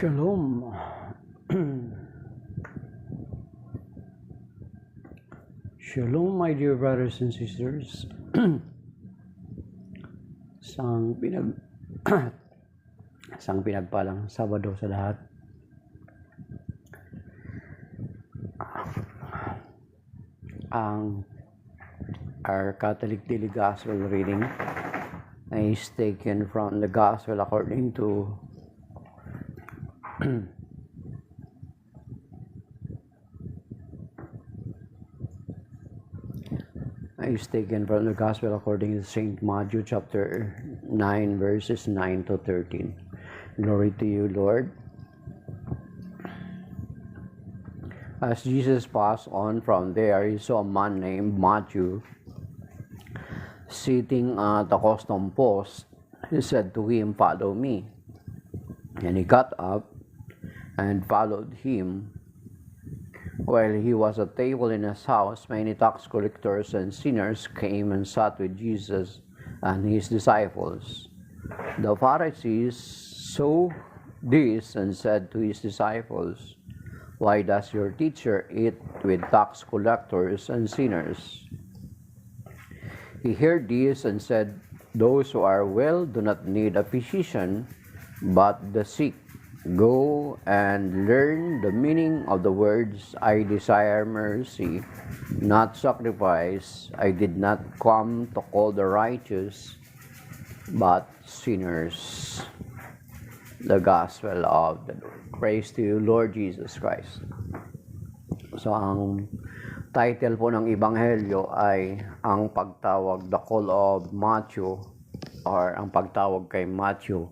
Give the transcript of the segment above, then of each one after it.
Shalom. Shalom, my dear brothers and sisters. Isang pinagpalang Sabado sa lahat. Our Catholic Daily Gospel reading is taken from the Gospel according to is taken from the Gospel according to St. Matthew chapter 9 verses 9 to 13. Glory to you, Lord. As Jesus passed on from there, he saw a man named Matthew sitting at the custom post. He said to him, "Follow me." And he got up and followed him. While he was at table in his house, many tax collectors and sinners came and sat with Jesus and his disciples. The Pharisees saw this and said to his disciples, "Why does your teacher eat with tax collectors and sinners?" He heard this and said, "Those who are well do not need a physician, but the sick. Go and learn the meaning of the words, 'I desire mercy, not sacrifice.' I did not come to call the righteous, but sinners." The Gospel of the Lord. Praise to you, Lord Jesus Christ. So, ang title po ng Ebanghelyo ay ang pagtawag, the call of Matthew, or ang pagtawag kay Matthew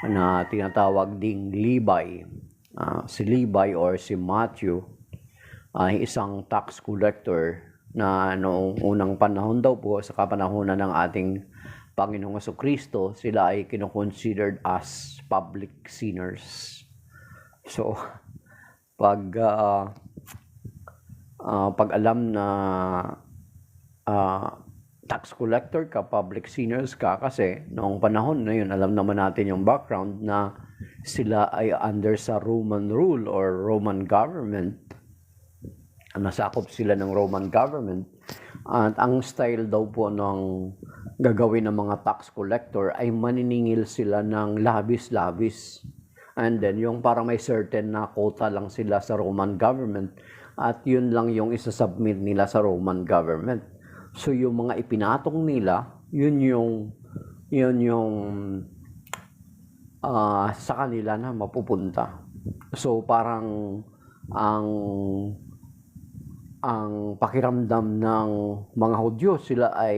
na tinatawag ding Levi. Si Levi or si Matthew ay isang tax collector na noong unang panahon daw po, sa kapanahunan ng ating Panginoong Jesucristo, sila ay kinoconsidered as public sinners. So, pag alam na tax collector ka, public sinners ka, kasi noong panahon na yun, alam naman natin yung background na sila ay under sa Roman rule or Roman government. Nasakop sila ng Roman government. At ang style daw po ng gagawin ng mga tax collector ay maniningil sila ng labis-labis. And then yung parang may certain na quota lang sila sa Roman government at yun lang yung isasubmit nila sa Roman government. So yung mga ipinatong nila, yun yung sa kanila na mapupunta. So parang ang pakiramdam ng mga Hudyo, sila ay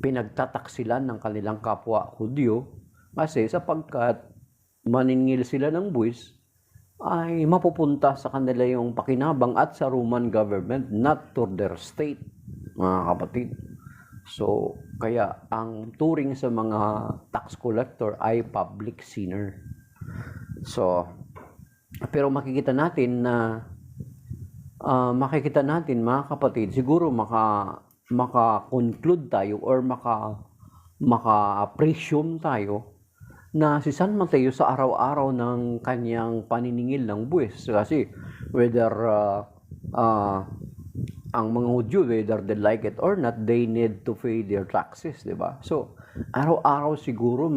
pinagtataksilan ng kanilang kapwa Hudyo kasi sapagkat maningil sila ng buwis, ay mapupunta sa kanila yung pakinabang at sa Roman government, not to their state, mga kapatid. So, kaya ang turing sa mga tax collector ay public sinner. So, pero makikita natin mga kapatid, siguro maka-conclude tayo or maka-presume tayo na si San Mateo sa araw-araw ng kanyang paniningil ng buwis. Kasi whether ang mga Hudyo, whether they like it or not, they need to pay their taxes, di ba? So, araw-araw siguro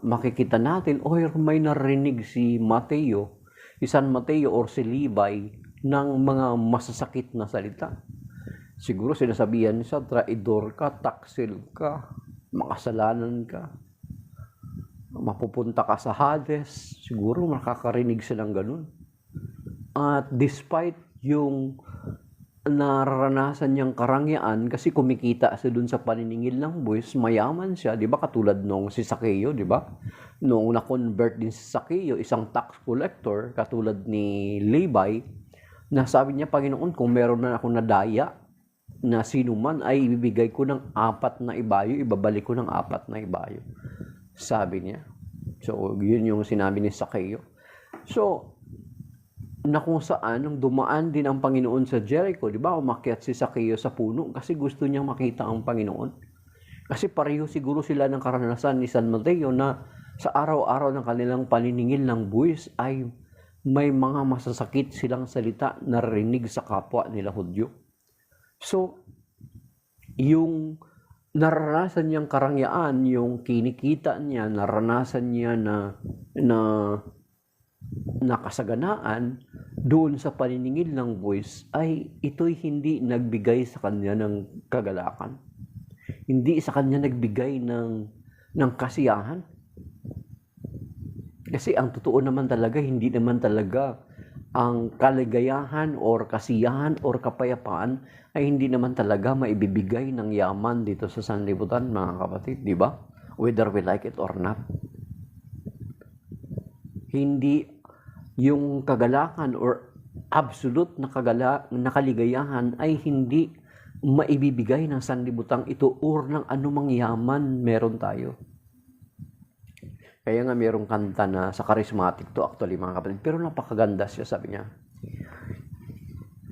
makikita natin, may narinig si Mateo, si San Mateo or si Levi ng mga masasakit na salita. Siguro sinasabihan niya, traidor ka, taksil ka, makasalanan ka, mapupunta ka sa Hades. Siguro makakarinig silang ganun. At despite yung nararanasan niyang karangyaan, kasi kumikita siya dun sa paniningil ng buwis, mayaman siya, di ba? Katulad nung si Zaccheo, di ba? Nung na-convert din si Zaccheo, isang tax collector, katulad ni Levi, na sabi niya, "Panginoon, kung meron na akong nadaya na sino man, ay ibibigay ko ng 4 na ibayo, ibabalik ko ng 4 na ibayo." Sabi niya. So, yun yung sinabi ni Zaccheo. So, na kung saan, nung dumaan din ang Panginoon sa Jericho, di ba, umakyat si Zaccheo sa puno kasi gusto niyang makita ang Panginoon. Kasi pareho siguro sila ng karanasan ni San Mateo na sa araw-araw ng kanilang paniningil ng buwis ay may mga masasakit silang salita na narinig sa kapwa nila Hudyo. So, yung naranasan niyang karangyaan, yung kinikita niya, naranasan niya na kasaganaan doon sa paniningil ng buwis ay ito'y hindi nagbigay sa kanya ng kagalakan. Hindi sa kanya nagbigay ng kasiyahan. Kasi ang totoo naman talaga, hindi naman talaga ang kaligayahan or kasiyahan or kapayapaan ay hindi naman talaga maibibigay ng yaman dito sa sanlibutan, mga kapatid, di ba? Whether we like it or not. Hindi yung kagalakan or absolute na kaligayahan ay hindi maibibigay ng sanlibutang ito or ng anumang yaman meron tayo. Kaya nga mayroong kanta na sa charismatic to actually, mga kapatid, pero napakaganda siya, sabi niya.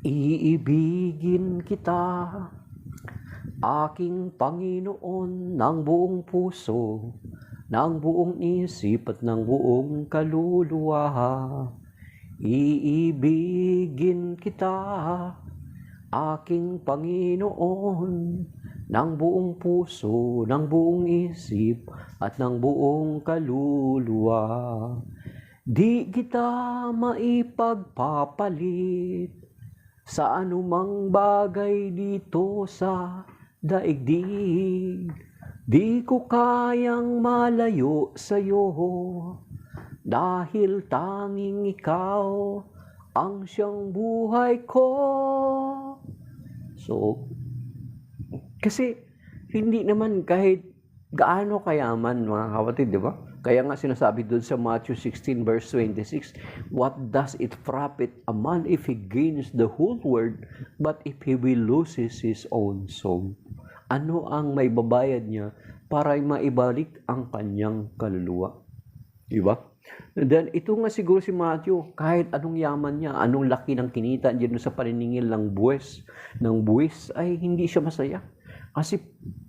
Iibigin kita, aking Panginoon, ng buong puso, ng buong isip at ng buong kaluluwa. Iibigin kita, aking Panginoon, ng buong puso, ng buong isip, at ng buong kaluluwa. Di kita maipagpapalit sa anumang bagay dito sa daigdig. Di ko kayang malayo sa'yo, dahil tanging ikaw ang siyang buhay ko. So, kasi hindi naman kahit gaano kayaman, mga kapatid, di ba? Kaya nga sinasabi doon sa Matthew 16 verse 26, what does it profit a man if he gains the whole world, but if he will loses his own soul? Ano ang may babayad niya para maibalik ang kanyang kaluluwa? Di ba? And then, ito nga siguro si Matthew, kahit anong yaman niya, anong laki ng kinita diyan sa paniningil ng buwis, ay hindi siya masaya. Kasi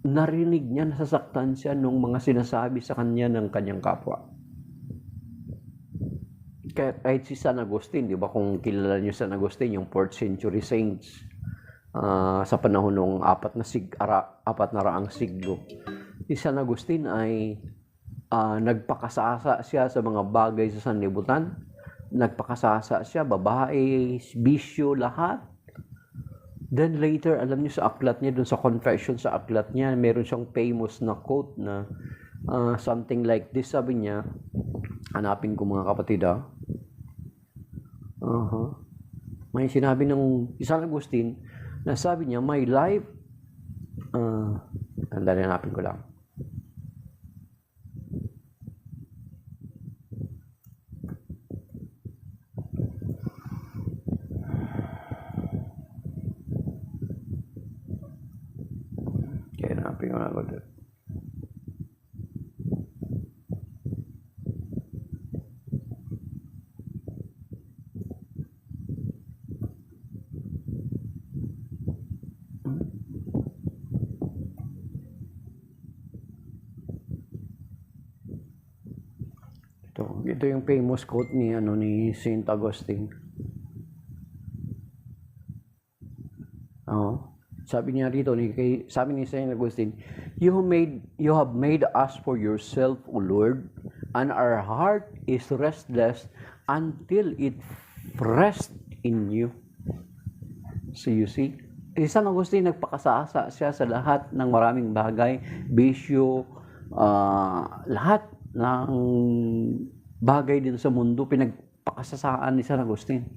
narinig niya, nasasaktan siya nung mga sinasabi sa kanya ng kanyang kapwa. Kahit si San Agustin, di ba, kung kilala niyo San Agustin, yung 4th century saints, sa panahon ng 4 na raang siglo, si San Agustin ay nagpakasasa siya sa mga bagay sa sanlibutan. Nagpakasasa siya, babae, bisyo, lahat. Then later, alam niyo sa aklat niya, dun sa confession sa aklat niya, meron siyang famous na quote na something like this. Sabi niya, hanapin ko mga kapatid may sinabi ng San Agustin na sabi niya, my life, andali, hanapin ko lang. Hanapin ko na ako doon. Ito yung famous quote ni Saint Augustine. Sabi niya rito, sabi ni Saint Augustine, you have made us for yourself, O Lord, and our heart is restless until it rests in you. So you see, si San Agustin nagpakasasa siya sa lahat ng maraming bagay, bisyo, lahat ng bagay dito sa mundo, pinagpakasasaan ni San Agustin.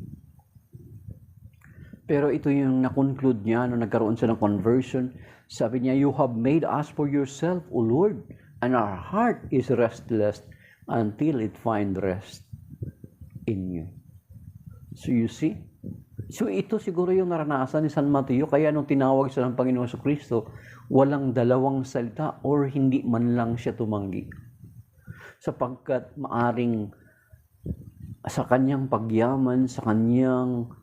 Pero ito yung na-conclude niya nung nagkaroon siya ng conversion. Sabi niya, you have made us for yourself, O Lord, and our heart is restless until it find rest in you. So you see? So ito siguro yung naranasan ni San Mateo, kaya nung tinawag siya ng Panginoon Jesucristo, walang dalawang salita or hindi man lang siya tumanggi. Sapagkat maaring sa kanyang pagyaman, sa kanyang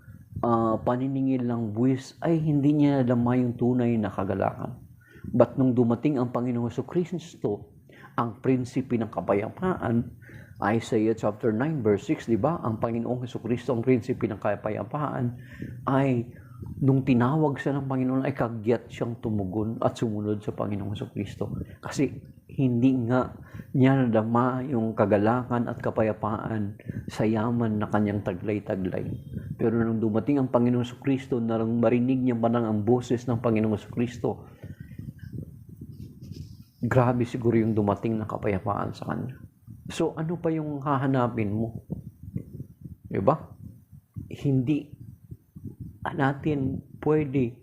paniningil ng buwis ay hindi niya nadama yung tunay na kagalakan. But nung dumating ang Panginoong Jesucristo ang prinsipe ng kapayapaan. Isaiah chapter 9 verse 6, di ba? Ang Panginoong Jesucristo, ang prinsipe ng kapayapaan, ay nung tinawag siya ng Panginoon ay kagyat siyang tumugon at sumunod sa Panginoong Jesucristo. Kasi hindi nga niya nadama yung kagalakan at kapayapaan sa yaman na kanyang taglay-taglay. Pero nung dumating ang Panginoong Jesucristo, narang marinig niya ba ang boses ng Panginoong Jesucristo, grabe siguro yung dumating na kapayapaan sa kanya. So ano pa yung hahanapin mo? Diba? Hindi natin pwede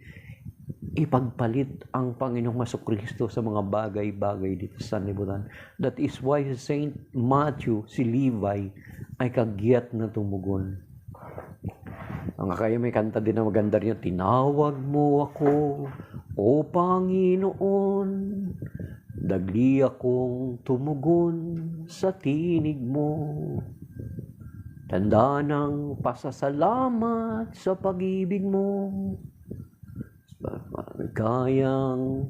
ipagpalit ang Panginoong Jesucristo sa mga bagay-bagay dito sa sanlibutan. That is why Saint Matthew, si Levi, ay kagyat na tumugon. Ang kaya may kanta din na maganda rin, tinawag mo ako, O Panginoon, dagli akong tumugon sa tinig mo. Tanda ng pasasalamat sa pag-ibig mo. Kayang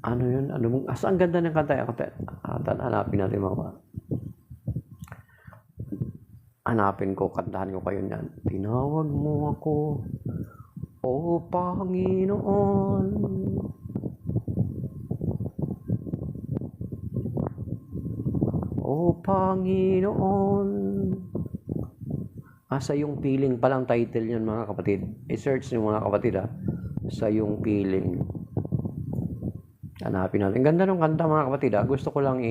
ano yun? Ang ganda ng kanta. Hanapin natin mga. Hanapin ko, kantahan ko kayo niyan. Tinawag mo ako, O Panginoon. O Panginoon. Sa yung piling palang title yan mga kapatid. I-search niyo mga kapatid Sa yung piling. Hanapin natin. Ganda ng kanta mga kapatid Gusto ko lang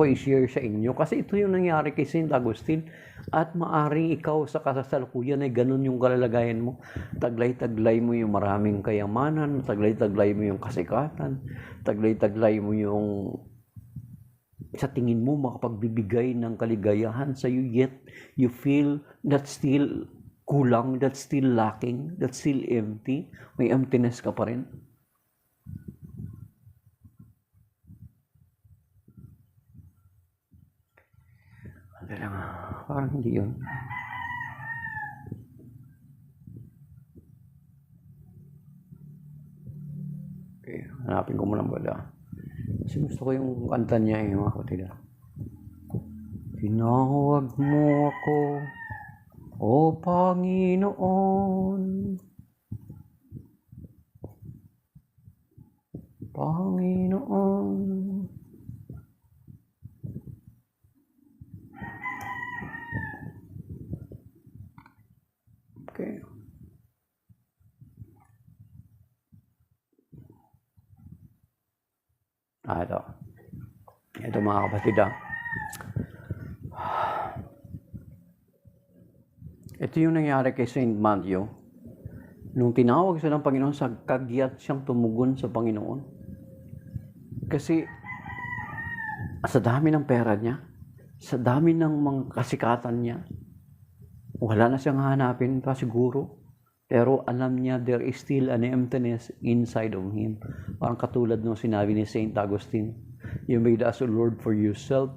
i-share sa inyo. Kasi ito yung nangyari kay Saint Agustin. At maaring ikaw sa kasalukuyan ay ganun yung kalalagayan mo. Taglay-taglay mo yung maraming kayamanan. Taglay-taglay mo yung kasikatan. Taglay-taglay mo yung sa tingin mo makapagbibigay ng kaligayahan sa iyo, yet you feel that's still kulang, that's still lacking, that's still empty. May emptiness ka pa rin. Parang hindi yun. Okay, hanapin ko muna ba. Kasi gusto ko yung kanta niya mga kapatid. Tinawag mo ako, O Panginoon. Panginoon. Okay. Ito mga kapatid Ito yung nangyari kay Saint Matthew. Nung tinawag siya ng Panginoon, sa kagyat siyang tumugon sa Panginoon. Kasi sa dami ng pera niya, sa dami ng mga kasikatan niya, wala na siyang hanapin pa siguro. Pero alam niya there is still an emptiness inside of him. Parang katulad ng sinabi ni Saint Augustine, you made us, O Lord, for yourself,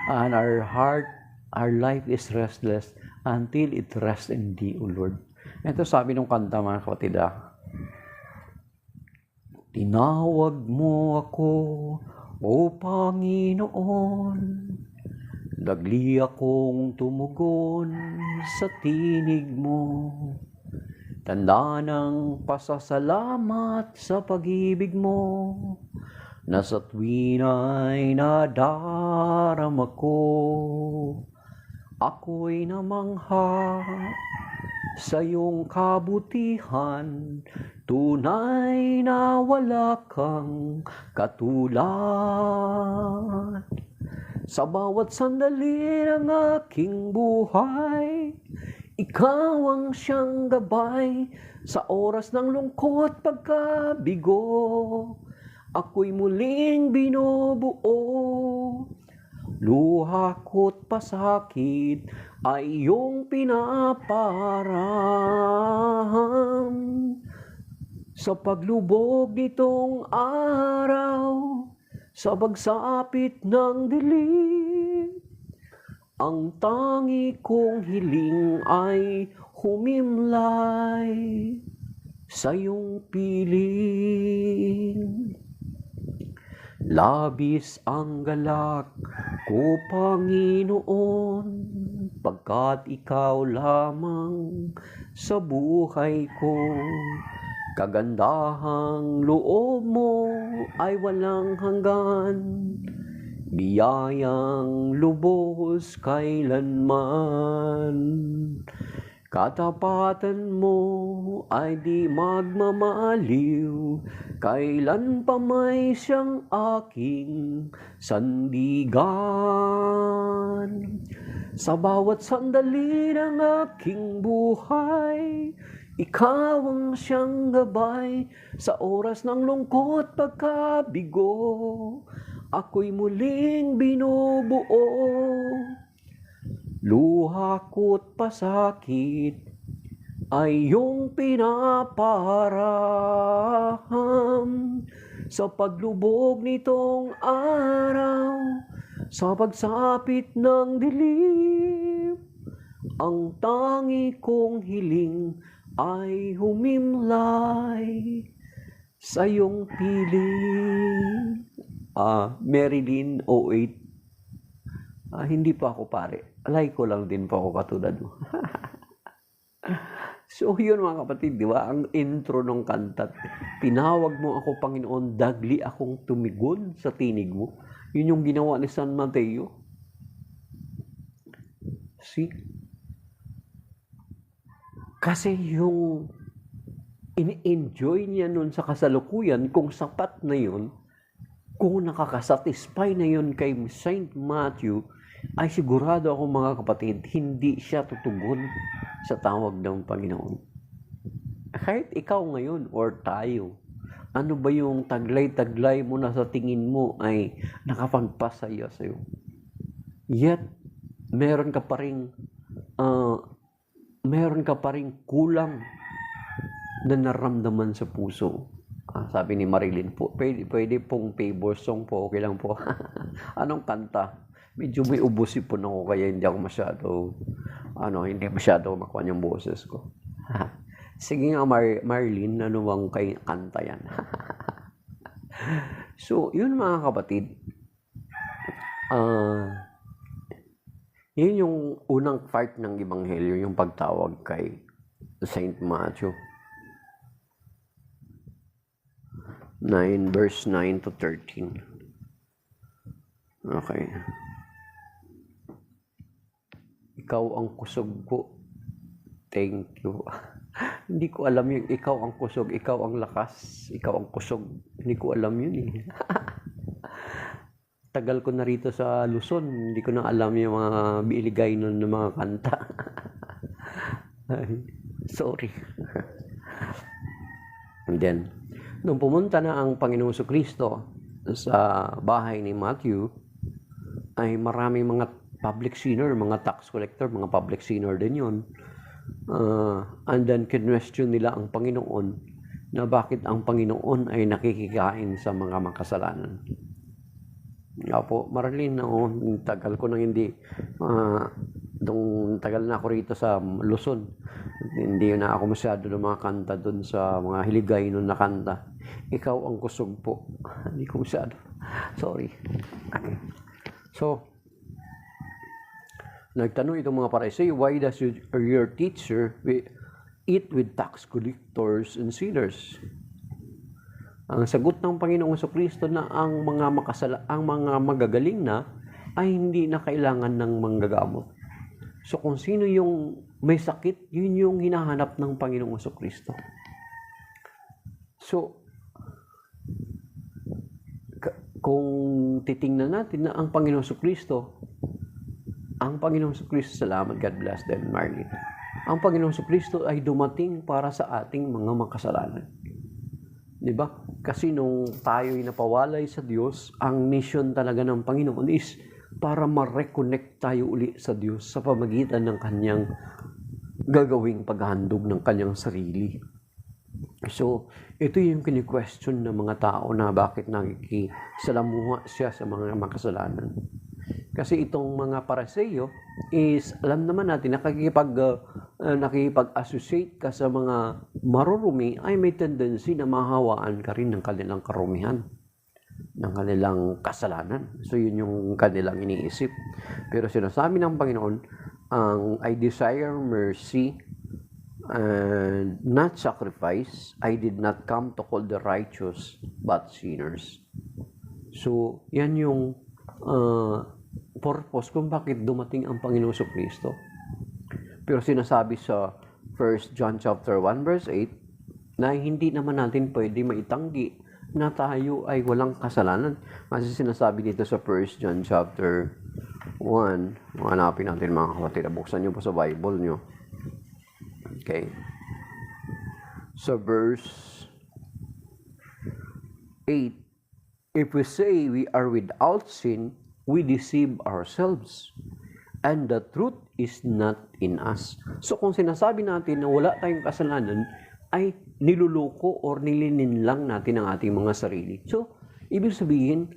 and our heart, our life is restless until it rests in Thee, O Lord. Ito sabi ng kanta mga kapatid Tinawag mo ako, O Panginoon, dagli akong tumugon sa tinig mo. Tanda ng pasasalamat sa pag-ibig mo, na sa tuwin ay nadarama ko. Ako'y namangha sa iyong kabutihan, tunay na wala kang katulad. Sa bawat sandali ng aking buhay, ikaw ang siyang gabay. Sa oras ng lungkot pagkabigo, ako'y muling binubuo. Luha ko't pasakit ay iyong pinaparam. Sa paglubog nitong araw, sa pagsapit ng dilim, ang tangi kong hiling ay humimlay sa iyong piling. Labis ang galak ko, Panginoon, pagkat ikaw lamang sa buhay ko. Kagandahang loob mo ay walang hanggan, biyayang lubos kailanman. Katapatan mo ay di magmamaliw, kailan pa may siyang aking sandigan. Sa bawat sandali ng aking buhay, ikaw ang siyang gabay. Sa oras ng lungkot pagkabigo, ako'y muling binubuo. Luha ko't pasakit ay iyong pinaparaham. Sa paglubog nitong araw, sa pagsapit ng dilim, ang tangi kong hiling ay humimlay sa iyong piling. Marilyn 08. Hindi pa ako pare. Alay ko lang din po ako katulad mo. So yun mga kapatid, di ba? Ang intro ng kanta. Tinawag mo ako, Panginoon, dagli akong tumigon sa tinig mo. Yun yung ginawa ni San Mateo. See? Kasi yung in-enjoy niya nun sa kasalukuyan, kung sapat na yun, kung nakakasatisfy na yun kay Saint Matthew, ay sigurado ako mga kapatid, hindi siya tutugon sa tawag ng Panginoon. Kahit ikaw ngayon or tayo, ano ba yung taglay-taglay mo na sa tingin mo ay nakapagpasaya sa'yo? Yet, meron ka pa ring kulang na naramdaman sa puso. Sabi ni Marilyn po, pwede pong favor song po, okay lang po. Anong kanta? Medyo may ubusipon ako kaya hindi ako masyado makuha yung boses ko. Sige nga Marilyn, ano bang kanta yan? So, yun mga kapatid. Yun yung unang part ng Ebanghelyo, yung pagtawag kay Saint Matthew. 9 verse 9 to 13. Okay. Ikaw ang kusog ko. Thank you. Hindi ko alam yung ikaw ang kusog, ikaw ang lakas, ikaw ang kusog. Hindi ko alam yun eh. Tagal ko na rito sa Luzon, hindi ko na alam yung mga biiligay nun ng mga kanta. Sorry. And then, nung pumunta na ang Panginoong Jesucristo sa bahay ni Matthew, ay maraming mga public sinner, mga tax collector, mga public sinner din yun. And then, kinwestiyon nila ang Panginoon na bakit ang Panginoon ay nakikikain sa mga makasalanan. Po, Marilyn, tagal ko nang hindi, tagal na ako rito sa Luzon. Hindi na ako masyado ng mga kanta dun sa mga hiligay nun na kanta. Ikaw ang kusog po. Hindi ko masyado. Sorry. Okay. So, nagtanong itong mga Pariseo, why does your teacher eat with tax collectors and sinners? Ang sagot ng Panginoong Jesucristo na ang mga magagaling na ay hindi na kailangan ng manggagamot. So kung sino yung may sakit, yun yung hinahanap ng Panginoong Jesucristo. So kung titingnan natin na ang Panginoong Jesucristo, salamat, God bless them, Marlene. Ang Panginoong Jesucristo ay dumating para sa ating mga makasalanan. Diba? Kasi nung tayo'y napawalay sa Diyos, ang mission talaga ng Panginoon is para ma-reconnect tayo uli sa Diyos sa pamagitan ng kanyang gagawing paghandog ng kanyang sarili. So, ito yung kini-question ng mga tao na bakit nakikisalamuha siya sa mga makasalanan. Kasi itong mga Pariseo is, alam naman natin, nakikipag-associate ka sa mga marurumi ay may tendency na mahawaan ka rin ng kanilang karumihan. ng kanilang kasalanan. So yun yung kanilang iniisip. Pero sinasabi ng Panginoon, I desire mercy and not sacrifice. I did not come to call the righteous but sinners. So yan yung purpose kung bakit dumating ang Panginoon Kristo. Pero sinasabi sa 1 John chapter 1 verse 8 na hindi naman natin pwede maitanggi na tayo ay walang kasalanan. Kasi sinasabi dito sa 1 John chapter 1, hanapin natin mga kapatid, buksan nyo po sa Bible nyo. Okay. So verse 8, if we say we are without sin, we deceive ourselves, and the truth is not in us. So kung sinasabi natin na wala tayong kasalanan, ay niluluko or nilininlang natin ang ating mga sarili. So, ibig sabihin,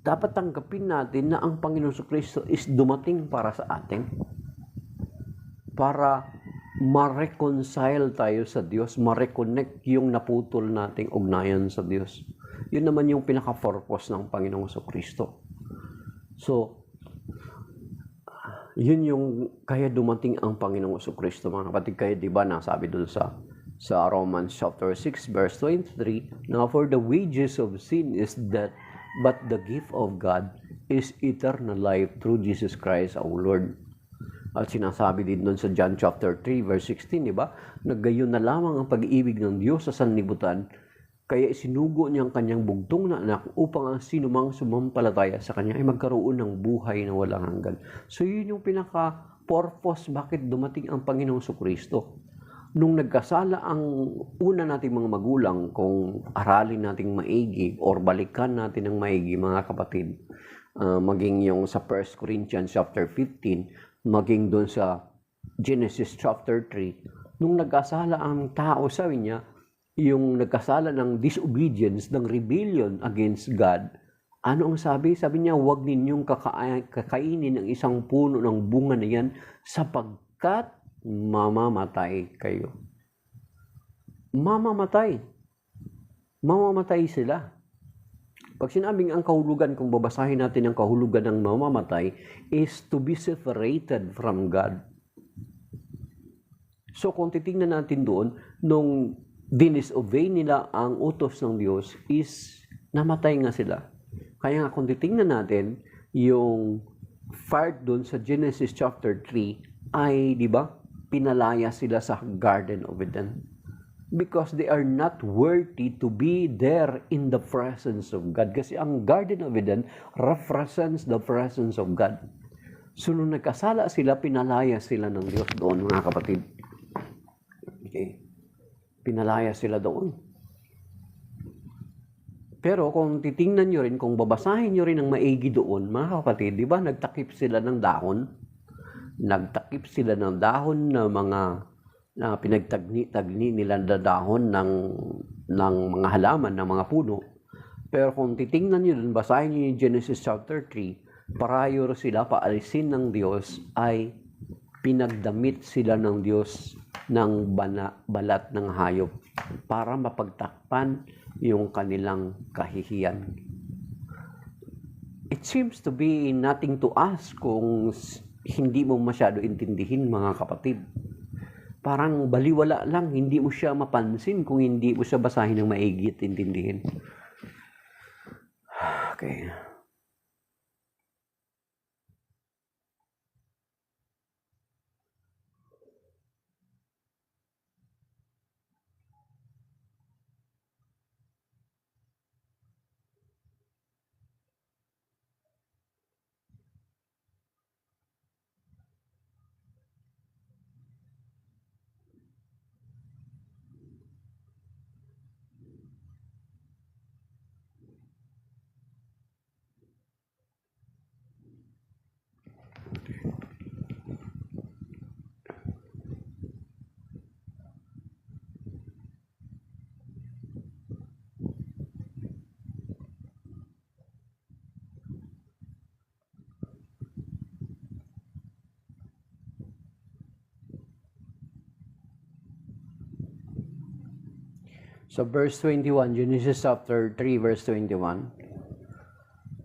dapat tanggapin natin na ang Panginoon Kristo is dumating para sa atin. Para ma-reconcile tayo sa Diyos, ma-reconnect yung naputol nating ugnayan sa Diyos. Yun naman yung pinaka-purpose ng Panginoong Kristo. So, yun yung kaya dumating ang Panginoong Kristo, mga kapatid. Kaya di ba nasabi doon sa Romans chapter 6 verse 23, now for the wages of sin is death, but the gift of God is eternal life through Jesus Christ our Lord. At sinasabi din doon sa John chapter 3 verse 16, di ba? Naggayon na lamang ang pag-ibig ng Diyos sa sanlibutan, kaya isinugo niya ang kanyang bugtong na anak upang ang sinumang sumampalataya sa kanya ay magkaroon ng buhay na walang hanggan. So yun yung pinaka-purpose bakit dumating ang Panginoong Kristo. Nung nagkasala ang una nating mga magulang, kung aralin nating maigi or balikan natin ng maigi, mga kapatid, maging yung sa 1 Corinthians chapter 15, maging doon sa Genesis chapter 3, nung nagkasala ang tao, sabi niya, yung nagkasala ng disobedience, ng rebellion against God, ano ang sabi? Sabi niya, huwag ninyong kakainin ng isang puno ng bunga na yan sapagkat mamamatay kayo. Mamamatay. Mamamatay sila. Pag sinabing ang kahulugan, kung babasahin natin ang kahulugan ng mamamatay, is to be separated from God. So kung titingnan natin doon, nung dinisobey nila ang utos ng Diyos, is namatay nga sila. Kaya nga kung titingnan natin yung part doon sa Genesis chapter 3 ay, di ba, pinalaya sila sa Garden of Eden because they are not worthy to be there in the presence of God. Kasi ang Garden of Eden represents the presence of God. So nung nagkasala sila, pinalaya sila ng Diyos doon, mga kapatid. Okay. Pinalaya sila doon. Pero kung titingnan nyo rin, kung babasahin nyo rin ang maigi doon, mga kapatid, di ba nagtakip sila ng dahon? Nagtakip sila ng dahon na mga na pinagtagni nila na dahon ng mga halaman, ng mga puno. Pero kung titingnan nyo doon, basahin nyo yung Genesis chapter 3, parayor sila, paalisin ng Diyos, ay pinagdamit sila ng Diyos ng balat ng hayop para mapagtakpan yung kanilang kahihiyan. It seems to be nothing to us kung hindi mo masyado intindihin, mga kapatid. Parang baliwala lang, hindi mo siya mapansin kung hindi mo siya basahin ng maigi at intindihin. Okay. So verse 21, Genesis chapter 3, verse 21.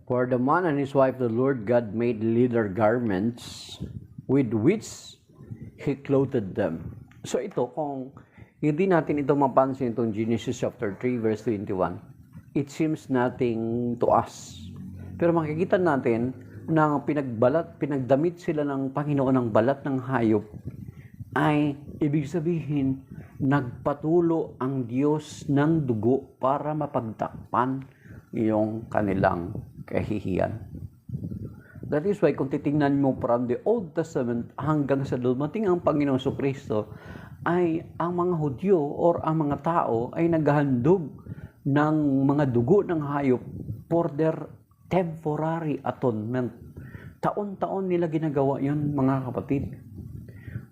For the man and his wife, the Lord God made leather garments with which He clothed them. So ito, kung hindi natin ito mapansin, itong Genesis chapter 3, verse 21, it seems nothing to us. Pero makikita natin na pinagdamit sila ng Panginoon ng balat ng hayop, ay ibig sabihin, nagpatulo ang Diyos ng dugo para mapagtakpan yung kanilang kahihiyan. That is why kung titingnan mo from the Old Testament hanggang sa dumating ang Panginoong Kristo, ay ang mga Hudyo or ang mga tao ay naghahandog ng mga dugo ng hayop for their temporary atonement. Taon-taon nila ginagawa yun, mga kapatid.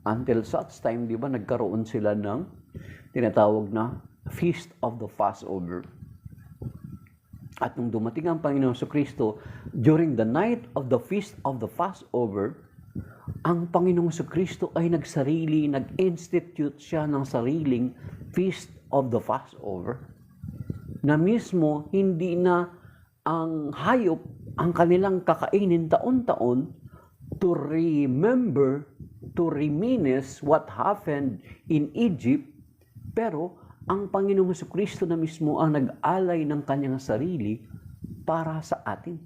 Until such time, di ba, nagkaroon sila ng tinatawag na Feast of the Passover. At nung dumating ang Panginoong Kristo, during the night of the Feast of the Passover, ang Panginoong Kristo ay nag-institute siya ng sariling Feast of the Passover. Na mismo, hindi na ang hayop ang kanilang kakainin taon-taon to remember, to reminisce what happened in Egypt, pero ang Panginoong Kristo na mismo ang nag-alay ng kanyang sarili para sa atin.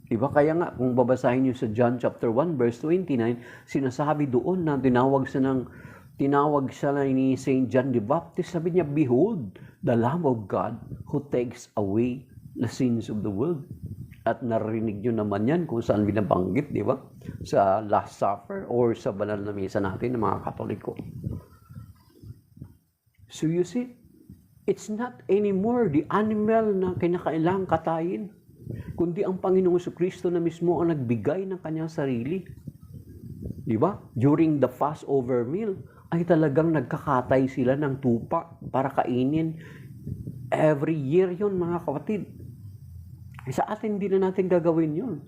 Diba? Kaya nga, kung babasahin niyo sa John chapter 1, verse 29, sinasabi doon na tinawag siya ni Saint John the Baptist, sabi niya, "Behold, the Lamb of God who takes away the sins of the world." At narinig nyo naman yan kung saan binabanggit, di ba? Sa Last Supper or sa banal na misa natin ng mga Katoliko. So you see, it's not anymore the animal na kinakailangang katayin, kundi ang Panginoong Kristo na mismo ang nagbigay ng kanyang sarili. Di ba? During the Passover meal, ay talagang nagkakatay sila ng tupa para kainin. Every year yun, mga kapatid. Sa atin, hindi na natin gagawin yun.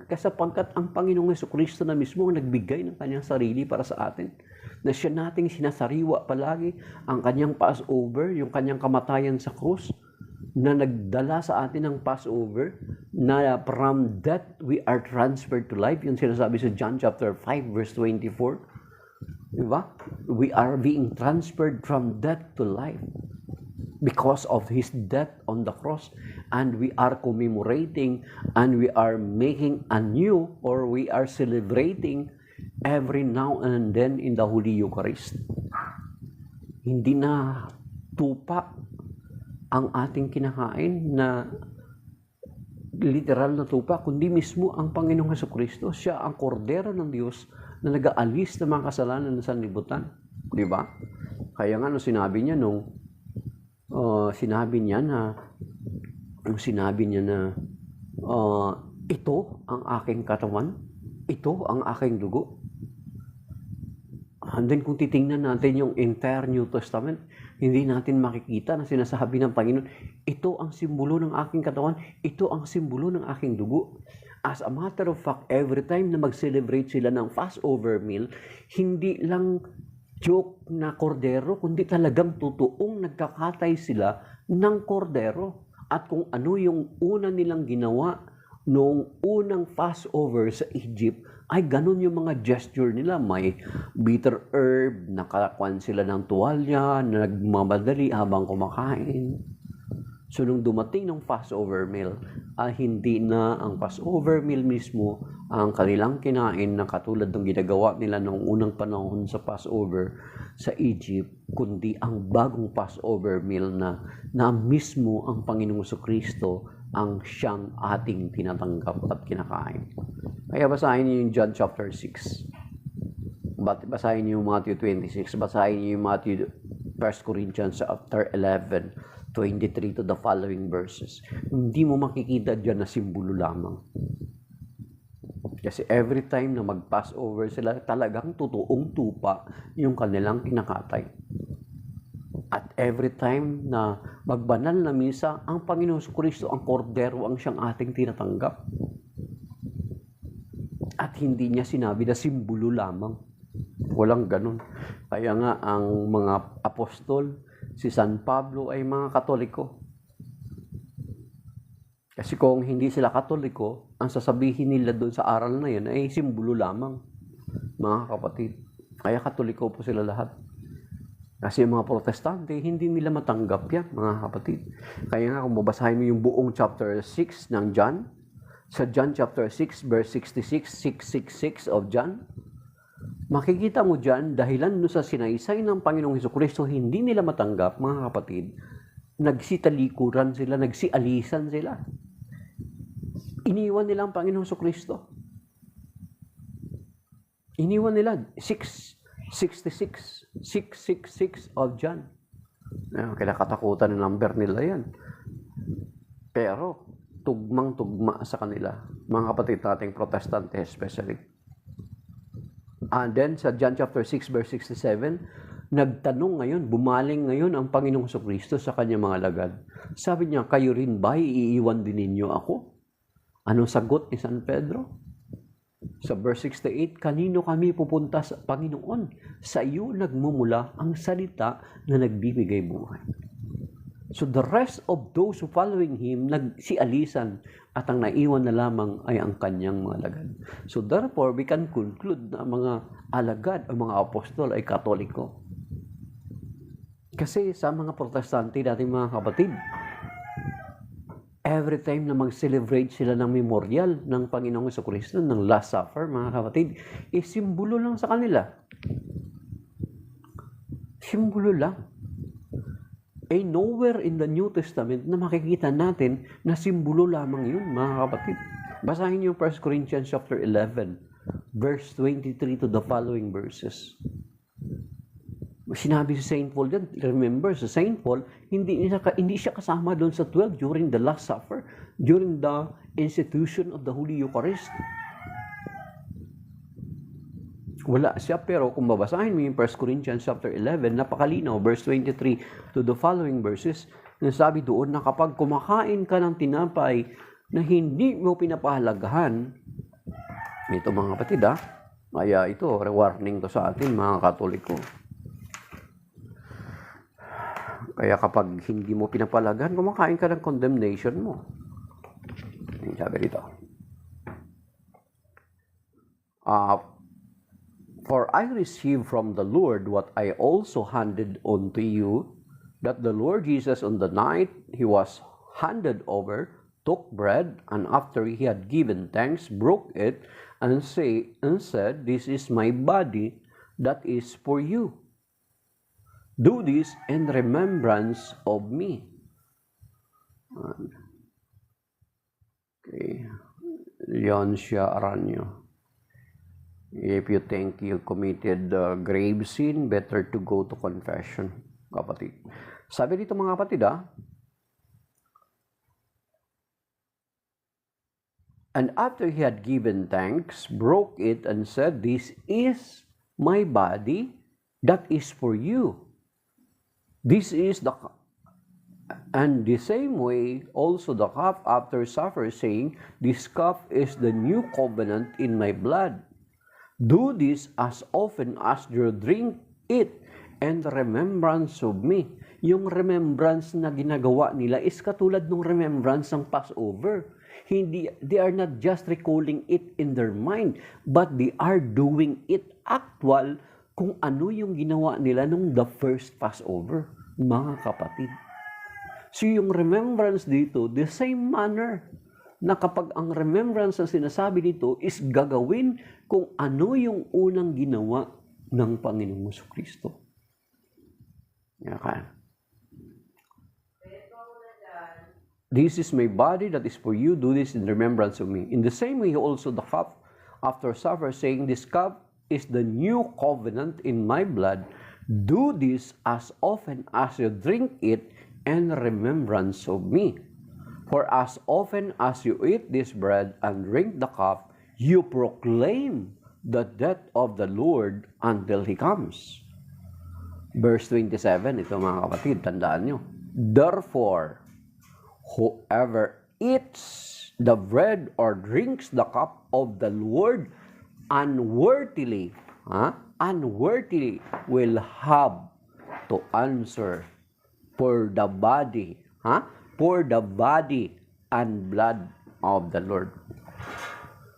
Kasapagkat ang Panginoong Kristo na mismo ang nagbigay ng kanyang sarili para sa atin. Na siya nating sinasariwa palagi ang kanyang Passover, yung kanyang kamatayan sa krus, na nagdala sa atin ng Passover, na from death we are transferred to life. Yung sinasabi sa John chapter 5, verse 24. Diba? We are being transferred from death to life because of His death on the cross, and we are commemorating and we are making anew, or we are celebrating every now and then in the Holy Eucharist. Hindi na tupa ang ating kinakain na literal na tupa, kundi mismo ang Panginoong Jesucristo. Siya ang kordero ng Diyos na nag-aalis ng mga kasalanan ng sanlibutan. Di ba? Kaya nga, sinabi niya ito ang aking katawan, ito ang aking dugo. And then kung titingnan natin yung entire New Testament, hindi natin makikita na sinasabi ng Panginoon, ito ang simbolo ng aking katawan, ito ang simbolo ng aking dugo. As a matter of fact, every time na mag-celebrate sila ng Passover meal, hindi lang joke na kordero, kundi talagang totoong nagkakatay sila ng kordero. At kung ano yung una nilang ginawa noong unang Passover sa Egypt, ay ganun yung mga gesture nila. May bitter herb, nakakakuan sila ng tuwalya, na nagmamadali habang kumakain. So nung dumating ng Passover meal, hindi na ang Passover meal mismo ang kanilang kinain na katulad ng ginagawa nila noong unang panahon sa Passover sa Egypt, kundi ang bagong Passover meal na mismo ang Panginoong Kristo ang siyang ating tinatanggap at kinakain. Kaya basahin niyo yung John chapter 6. Basahin niyo yung Matthew 26. Basahin niyo yung Matthew 1 Corinthians chapter 11, 23 to the following verses. Hindi mo makikita dyan na simbolo lamang. Kasi every time na mag-Passover sila, talagang totoong tupa yung kanilang kinakatay. At every time na magbanal na misa, ang Panginoong Kristo, ang kordero, ang siyang ating tinatanggap. At hindi niya sinabi na simbolo lamang. Walang ganun. Kaya nga ang mga apostol, si San Pablo ay mga Katoliko. Kasi kung hindi sila Katoliko, ang sasabihin nila doon sa aral na yan ay simbolo lamang, mga kapatid. Kaya Katoliko po sila lahat. Kasi yung mga Protestante, hindi nila matanggap yan, mga kapatid. Kaya nga kung babasahin mo yung buong chapter 6 ng John, sa John chapter 6, verse 66, 666 of John, makikita mo dyan, dahilan no sa sinaysay ng Panginoong Hesukristo, hindi nila matanggap, mga kapatid, nagsitalikuran sila, nagsialisan sila. Iniwan nila ang Panginoong Hesukristo. Iniwan nila 666 of John. Kaya katakutan ng number nila yan. Pero, tugmang-tugma sa kanila. Mga kapatid nating Protestante especially. And then, sa John chapter 6, verse 67, nagtanong ngayon, bumaling ngayon ang Panginoong Hesukristo sa kanyang mga alagad. Sabi niya, kayo rin ba iiwan din ninyo ako? Anong sagot ni San Pedro? Sa verse 68, kanino kami pupunta sa Panginoon? Sa iyo nagmumula ang salita na nagbibigay buhay. So the rest of those who following him, nagsialisan at ang naiwan na lamang ay ang kanyang mga alagad. So therefore, we can conclude na ang mga alagad o mga apostol ay Katoliko. Kasi sa mga Protestante dating mga kapatid, every time na mag-celebrate sila ng memorial ng Panginoong Hesukristo, ng Last Supper, mga kapatid, simbolo lang sa kanila. Simbolo lang. Nowhere in the New Testament na makikita natin na simbolo lamang yun, mga kapatid. Basahin niyo 1 Corinthians chapter 11, verse 23 to the following verses. Sinabi si Saint Paul dyan, remember, sa Saint Paul, hindi siya kasama doon sa 12 during the Last Supper, during the institution of the Holy Eucharist. Wala siya, pero kung babasahin mo yung 1 Corinthians chapter 11, napakalinaw, verse 23 to the following verses, nasabi doon na kapag kumakain ka ng tinapay na hindi mo pinapahalagahan, ito mga kapatid kaya ito, warning to sa atin mga Katoliko. Kaya kapag hindi mo pinapalagahan, kumakain ka ng condemnation mo. Sabi dito. For I received from the Lord what I also handed on to you, that the Lord Jesus on the night he was handed over, took bread, and after he had given thanks, broke it, and said, this is my body that is for you. Do this in remembrance of me. Okay. Leoncia Aranyo. If you think you committed grave sin, better to go to confession, kapatid. Sabi dito mga kapatid, and after he had given thanks, broke it and said, this is my body that is for you. This is and the same way also the cup after supper, saying, this cup is the new covenant in my blood. Do this as often as you drink it in remembrance of me. Yung remembrance na ginagawa nila is katulad ng remembrance ng Passover. They are not just recalling it in their mind, but they are doing it actual kung ano yung ginawa nila nung the first Passover, mga kapatid. So yung remembrance dito, the same manner na kapag ang remembrance na sinasabi dito is gagawin kung ano yung unang ginawa ng Panginoong Hesukristo. Okay. This is my body that is for you, do this in remembrance of me. In the same way also the cup after supper, saying, this cup is the new covenant in my blood. Do this as often as you drink it in remembrance of me. For as often as you eat this bread and drink the cup, you proclaim the death of the Lord until He comes. Verse 27, ito mga kapatid, tandaan nyo. Therefore, whoever eats the bread or drinks the cup of the Lord unworthily will have to answer for the body, for the body and blood of the Lord.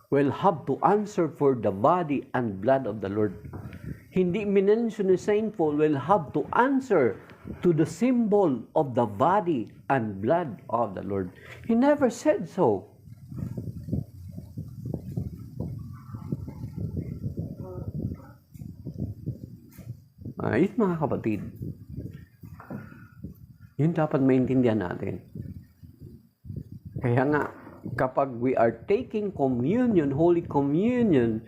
Will have to answer for the body and blood of the Lord. Hindi minention ni Saint Paul will have to answer to the symbol of the body and blood of the Lord. He never said so. Ayun mga kapatid. Yun dapat maintindihan natin. Kaya nga, kapag we are taking communion, Holy Communion,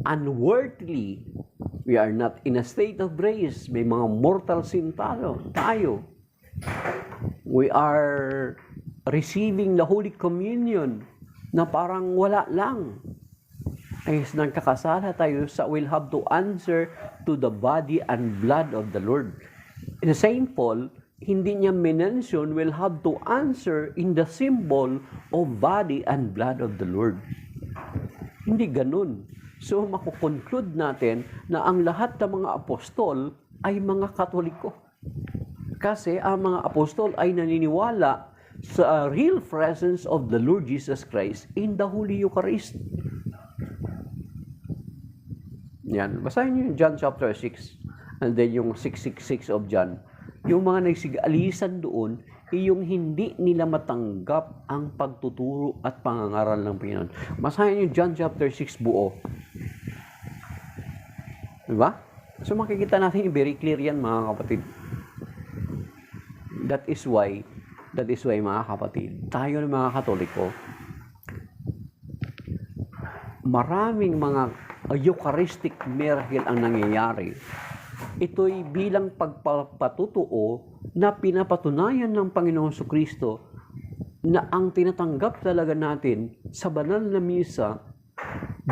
unworthily, we are not in a state of grace. May mga mortal sin tayo. We are receiving the Holy Communion na parang wala lang. Ay nagkakasala tayo sa will have to answer to the body and blood of the Lord. In Saint Paul, hindi niya mention will have to answer in the symbol of body and blood of the Lord. Hindi ganun. So, makukonclude natin na ang lahat ng mga apostol ay mga Katoliko. Kasi ang mga apostol ay naniniwala sa real presence of the Lord Jesus Christ in the Holy Eucharist. Yan. Basahin niyo yung John chapter 6 and then yung 666 of John. Yung mga nagsigalisan doon, yung hindi nila matanggap ang pagtuturo at pangangaral ng Panginoon. Basahin niyo John chapter 6 buo. Diba? So makikita natin yung very clear yan mga kapatid. That is why mga kapatid, tayo ng mga Katoliko, maraming mga Eucharistic miracle ang nangyayari. Ito'y bilang pagpapatutuo na pinapatunayan ng Panginoong Jesucristo na ang tinatanggap talaga natin sa banal na misa,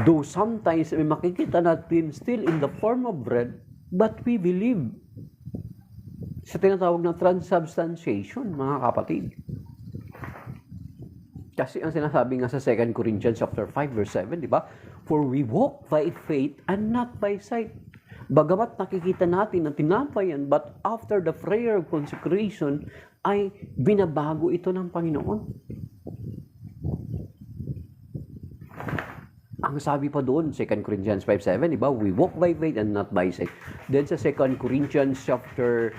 though sometimes may makikita natin still in the form of bread, but we believe sa tinatawag na transubstantiation, mga kapatid. Kasi ang sinasabi nga sa 2 Corinthians chapter 5 verse 7, di ba? For we walk by faith and not by sight. Bagamat nakikita natin ang tinapayan, but after the prayer of consecration, ay binabago ito ng Panginoon. Ang sabi pa doon, 2 Corinthians 5:7, di ba? We walk by faith and not by sight. Then sa 2 Corinthians chapter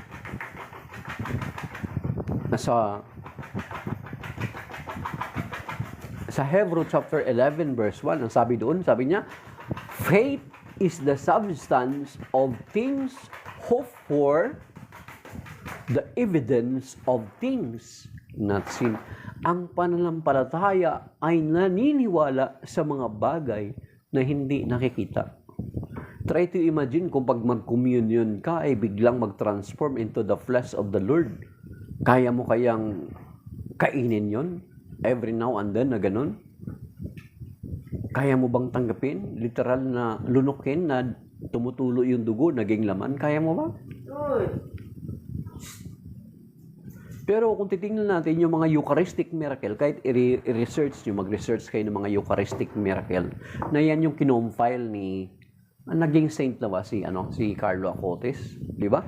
sa Hebrew chapter 11 verse 1, ang sabi doon, sabi niya, faith is the substance of things hoped for, the evidence of things not seen. Ang pananampalataya ay naniniwala sa mga bagay na hindi nakikita. Try to imagine kung pag mag-communion ka ay biglang mag-transform into the flesh of the Lord. Kaya mo kayang kainin yon every now and then na ganun? Kaya mo bang tanggapin? Literal na lunukin na tumutulo yung dugo, naging laman? Kaya mo ba? Pero kung titingnan natin yung mga Eucharistic miracle, kahit i-research nyo, mag-research kayo ng mga Eucharistic miracle, na yan yung kinompile ni, naging saint na ba si Carlo Acutis, di ba?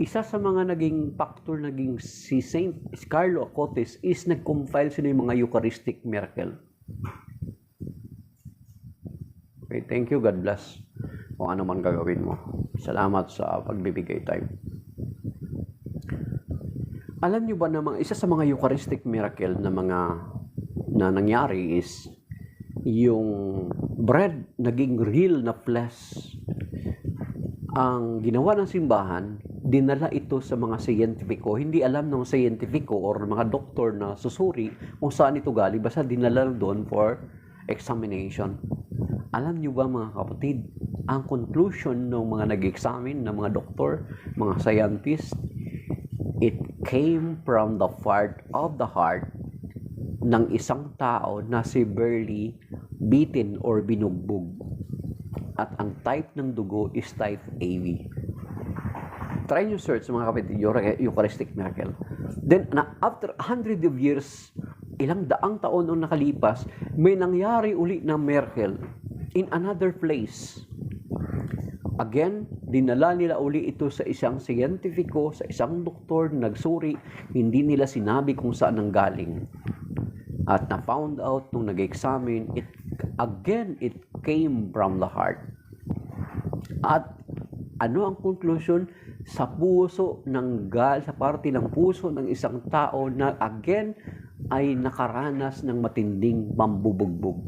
Isa sa mga naging factor, naging si Saint Carlo Acutis is nag-compile sila yung mga Eucharistic miracle. Okay, thank you, God bless. Kung ano man gagawin mo. Salamat sa pagbibigay time. Alam niyo ba na isa sa mga Eucharistic miracle na nangyari is yung bread naging real na flesh. Ang ginawa ng simbahan, dinala ito sa mga siyentipiko. Hindi alam ng siyentipiko or mga doktor na susuri kung saan ito galing. Basta dinala doon for examination. Alam niyo ba mga kapatid, ang conclusion ng mga nag-examine, ng mga doktor, mga scientist, it came from the part of the heart ng isang tao na severely beaten or binugbog. At ang type ng dugo is type AB. Try nyo search mga kapatid, Eucharistic miracle. Then, after 100 of years, ilang daang taon nung nakalipas, may nangyari uli na miracle in another place. Again, dinala nila uli ito sa isang siyentipiko, sa isang doktor, nagsuri, hindi nila sinabi kung saan ang galing. At na-found out nung nag-examine, it came from the heart. At ano ang conclusion? Sa puso ng sa parte ng puso ng isang tao na again ay nakaranas ng matinding pambubugbog.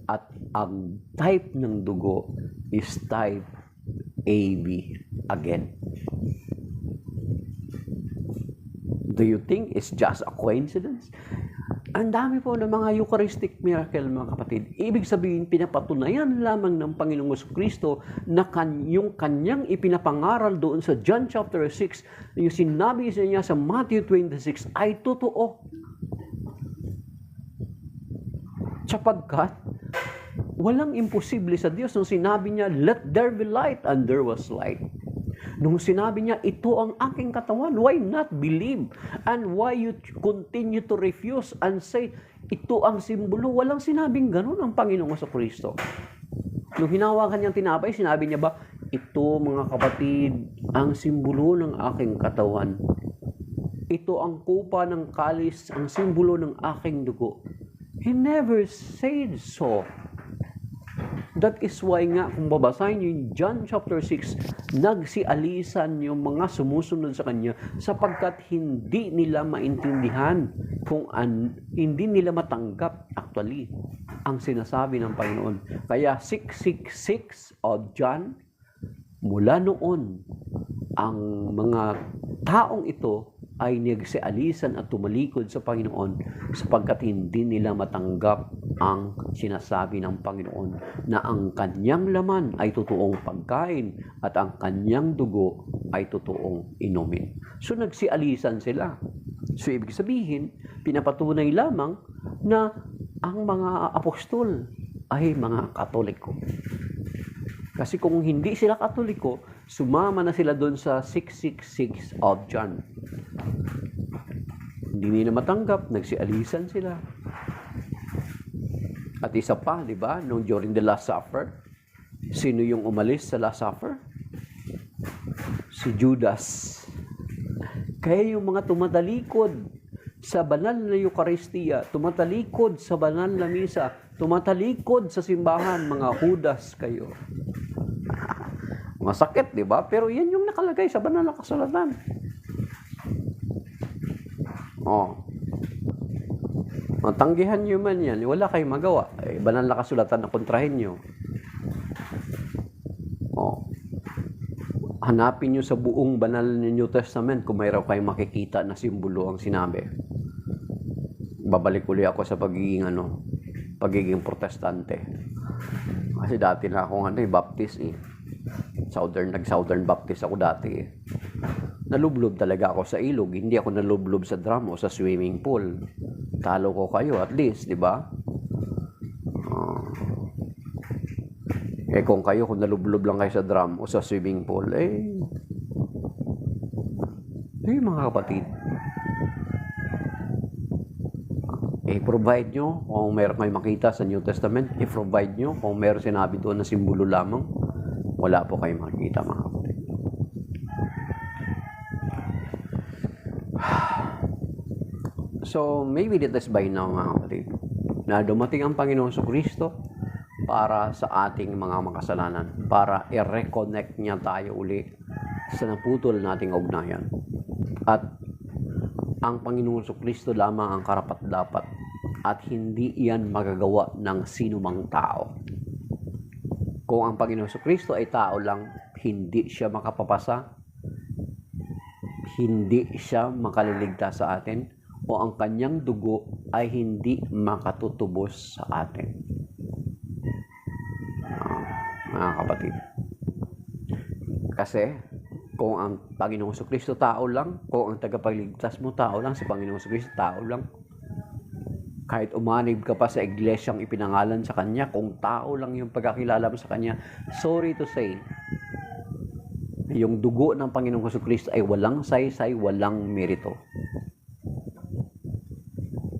At ang type ng dugo is type AB again. Do you think it's just a coincidence? Ang dami po ng mga Eucharistic miracle, mga kapatid. Ibig sabihin, pinapatunayan lamang ng Panginoong Jesucristo na yung kanyang ipinapangaral doon sa John chapter 6, yung sinabi niya sa Matthew 26 ay totoo. Sapagkat walang imposible sa Diyos nung sinabi niya, let there be light, and there was light. Nung sinabi niya, ito ang aking katawan, why not believe? And why you continue to refuse and say, ito ang simbolo? Walang sinabing ganun ang Panginoong Jesucristo. Nung hinawakan niyang tinapay, sinabi niya ba, ito mga kapatid, ang simbolo ng aking katawan. Ito ang kupa ng kalis, ang simbolo ng aking dugo. He never said so. That is why nga, kung babasahin niyo yung John chapter 6, nagsialisan yung mga sumusunod sa kanya sapagkat hindi nila maintindihan hindi nila matanggap actually ang sinasabi ng Panginoon. Kaya 666 of John, mula noon, ang mga taong ito ay nagsialisan at tumalikod sa Panginoon sapagkat hindi nila matanggap ang sinasabi ng Panginoon na ang kanyang laman ay totoong pagkain at ang kanyang dugo ay totoong inumin. So nagsialisan sila. So ibig sabihin, pinapatunay lamang na ang mga apostol ay mga Katoliko. Kasi kung hindi sila Katoliko, sumama na sila doon sa 666 of John. Hindi nila matanggap, nagsialisan sila. At isa pa, di ba, nung during the Last Supper, sino yung umalis sa Last Supper? Si Judas. Kaya yung mga tumatalikod sa banal na Eucharistia, tumatalikod sa banal na misa, tumatalikod sa simbahan, mga Judas kayo. Masakit, di ba? Pero yan yung nakalagay sa banal na kasulatan. Tanggihan nyo man yan, wala kayong magawa. Banal na kasulatan na kontrahin nyo. Hanapin nyo sa buong banal na New Testament kung mayroon kayong makikita na simbolo ang sinabi. Babalik uli ako sa pagiging protestante. Kasi dati na akong baptist Nag-Southern Baptist ako dati Nalublob talaga ako sa ilog. Hindi ako nalublob sa drum o sa swimming pool. Talo ko kayo at least, di ba? Kung nalublob lang kayo sa drum o sa swimming pool, mga kapatid, i-provide nyo kung meron kayo makita sa New Testament, i-provide nyo kung meron sinabi doon na simbolo lamang, wala po kayo makikita, mga kapatid. So, maybe that is by now, mga kapatid, na dumating ang Panginoong Jesucristo para sa ating mga makasalanan, para i-reconnect niya tayo uli sa naputol nating ugnayan. At ang Panginoong Jesucristo lamang ang karapat-dapat at hindi iyan magagawa ng sinumang tao. Kung ang Panginoong Jesucristo ay tao lang, hindi siya makapapasa, hindi siya makaliligtas sa atin, o ang kanyang dugo ay hindi makatutubos sa atin. Mga kapatid. Kasi, kung ang Panginoong Jesucristo tao lang, kung ang tagapagligtas mo tao lang, si Panginoong Jesucristo tao lang, kahit umanib ka pa sa iglesyang ipinangalan sa Kanya, kung tao lang yung pagkakilala mo sa Kanya, sorry to say, yung dugo ng Panginoong Jesucristo ay walang saysay, walang merito.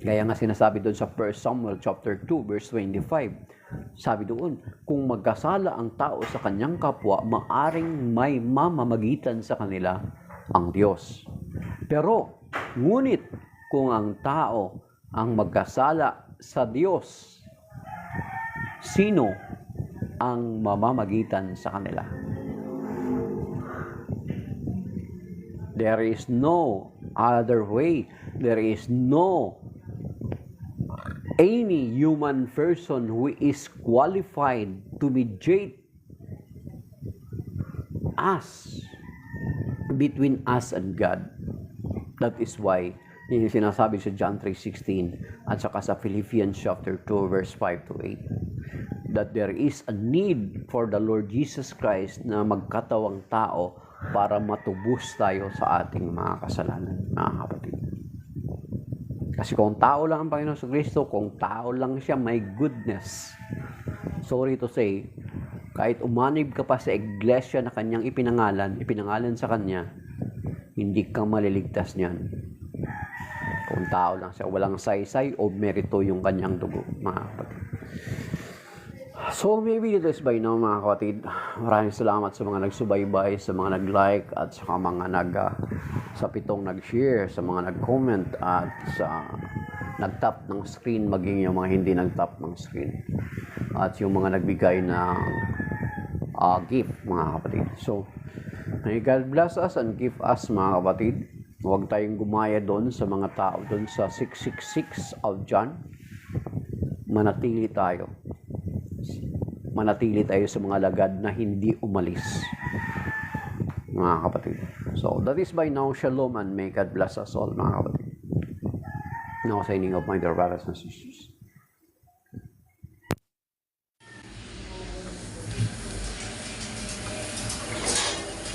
Kaya nga sinasabi doon sa 1 Samuel chapter 2 verse 25, Sabi doon, kung magkasala ang tao sa kanyang kapwa, maaring may mamamagitan sa kanila ang Diyos. Pero, ngunit kung ang tao ang magkasala sa Diyos, sino ang mamamagitan sa kanila? There is no other way. There is no any human person who is qualified to mediate us, between us and God. That is why yung sinasabi sa John 3:16 at saka sa Philippians chapter 2 verse 5 to 8 that there is a need for the Lord Jesus Christ na magkatawang tao para matubos tayo sa ating mga kasalanan, mga kapatid. Kasi kung tao lang ang Panginoon sa Kristo, kung tao lang siya, my goodness, sorry to say, kahit umanib ka pa sa iglesia na kanyang ipinangalan sa kanya, hindi ka maliligtas niyan. Kung tao lang siya, walang saysay o merito yung kanyang dugo, mga kapatid. So, maybe it is by now, mga kapatid. Maraming salamat sa mga nagsubaybay, sa mga nag-like, at sa mga sa pitong nag-share, sa mga nag-comment, at sa nag-tap ng screen, maging yung mga hindi nag-tap ng screen. At yung mga nagbigay ng gift, mga kapatid. So, may God bless us and give us, mga kapatid. Huwag tayong gumaya doon sa mga tao doon sa 666 of John. Manatili tayo sa mga lagad na hindi umalis, mga kapatid. So, that is by now. Shalom and may God bless us all, mga kapatid. Now, signing of my dear brothers and sisters.